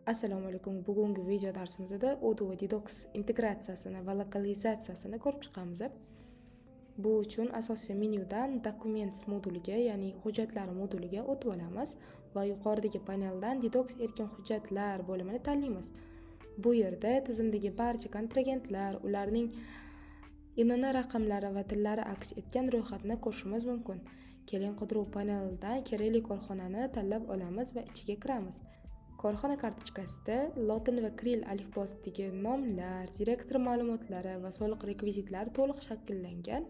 Assalomu alaykum. Bugungi video darsimizda Odoo va Detox integratsiyasini va lokalizatsiyasini ko'rib chiqamiz. Bu uchun asosiy menyudan Documents moduliga, ya'ni hujjatlar moduliga o'tib olamiz va yuqoridagi paneldan Detox erkin hujjatlar bo'limini tanlaymiz. Bu yerda tizimdagi barcha kontragentlar, ularning INN raqamlari va tillari aks etgan ro'yxatni ko'rishimiz mumkin. Keling, qidiruv panelidan kerakli korxonani tanlab olamiz va ichiga kiramiz. Korxona kartochkasida lotin va kiril alifbosidagi nomlar, direktor ma'lumotlari va soliq rekvizitlari to'liq shakllangan.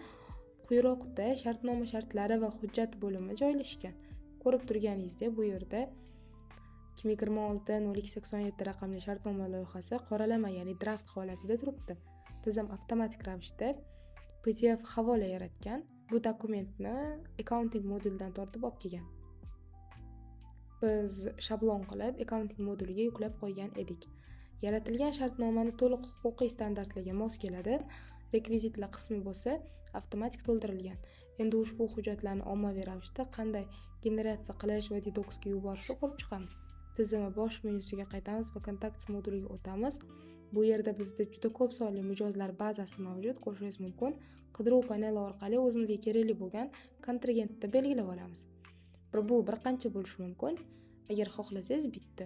Quyiroqda shartnoma shartlari va hujjat bo'limi joylashgan. Ko'rib turganingizdek, bu yerda 2026-0287 raqamli shartnoma loyihasi qoralama, ya'ni draft holatida turibdi. Tizim avtomatik ravishda PDF havola yaratgan. Bu dokumentni accounting modulidan tortib olib kelgan. Biz shablon qilib accounting moduliga yuklab qo'ygan edik. Yaratilgan shartnomani to'liq huquqiy standartlarga mos keladi. Rekvizitlar qismi bo'lsa avtomatik to'ldirilgan. Endi ushbu hujjatlarni ommaviy ravishda qanday generatsiya qilish va detoksga yuborishni ko'rib chiqamiz. Tizimi bosh menyusiga qaytamiz va Contacts moduliga o'tamiz. Bu yerda bizda juda ko'p sonli mijozlar bazasi mavjud, ko'rishingiz mumkin. Qidiruv paneli orqali o'zimizga kerakli bo'lgan kontragentni belgilab olamiz. Bu bir qancha bo'lishi mumkin. Agar xohlasangiz bitta.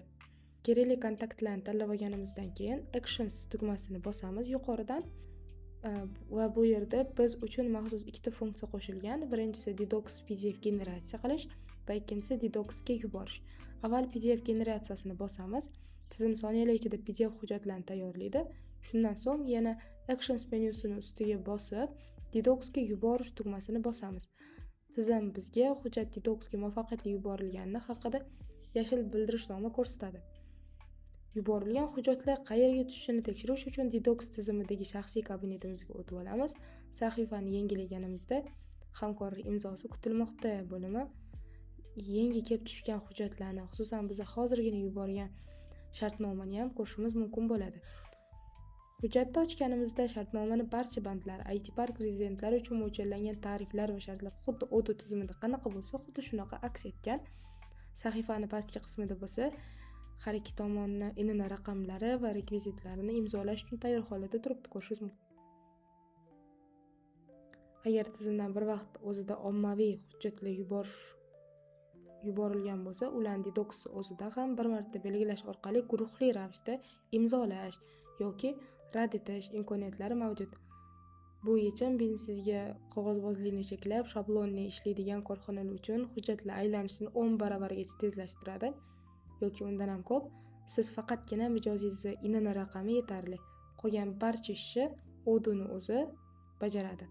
Kerakli kontaktlarni tanlab olganimizdan keyin Actions tugmasini bosamiz yuqoridan va bu yerda biz uchun maxsus ikkita funksiya qo'shilgan. Birinchisi Detox PDF generatsiya qilish va ikkinchisi Detoxga yuborish. Avval PDF generatsiyasini bosamiz. Tizim soniyalar ichida PDF hujjatlarni tayyorlaydi. Shundan so'ng yana Actions menyusining ustiga bosib, Detoxga yuborish tugmasini bosamiz. Tizim bizga hujjat Detoxga muvaffaqiyatli yuborilgani haqida yashil bildirishnoma ko'rsatadi. Yuborilgan hujjatlar qayerga tushishini tekshirish uchun Detox tizimidagi shaxsiy kabinetimizga o'tib olamiz. Sahifani yangilaganimizda hamkorlik imzosi kutilmoqda bo'limi yangi kelib tushgan hujjatlarni, xususan biz hozirgina yuborgan shartnomani ham ko'rishimiz mumkin bo'ladi. Hujjatni ochganimizda shartnomaning barcha bandlari, IT park rezidentlari uchun mo'ljallangan tariflar va shartlar xuddi Odoo tizimida qanaqa bo'lsa, xuddi shunaqa aks etgan. Sahifani pastki qismida bo'lsa, har ikki tomonni INN raqamlari va rekvizitlarini imzolash uchun tayyor holatda turibdi, ko'rishingiz mumkin. Agar tizimdan bir vaqt o'zida ommaviy hujjatlar yuborilgan bo'lsa, ularni Detox o'zida ham bir marta belgilash orqali guruhli ravishda imzolash yoki rad etish imkoniyatlari mavjud. Bu yechim biznesingizga qog'ozbozlikni cheklab, shablonni ishlaydigan korxonalar uchun hujjatlar aylanishini 10 baravargacha tezlashtiradi yoki undan ham ko'p. Siz faqatgina mijozingizning INN raqami yetarli. Qolgan barcha ishni Odoo'ning o'zi bajaradi.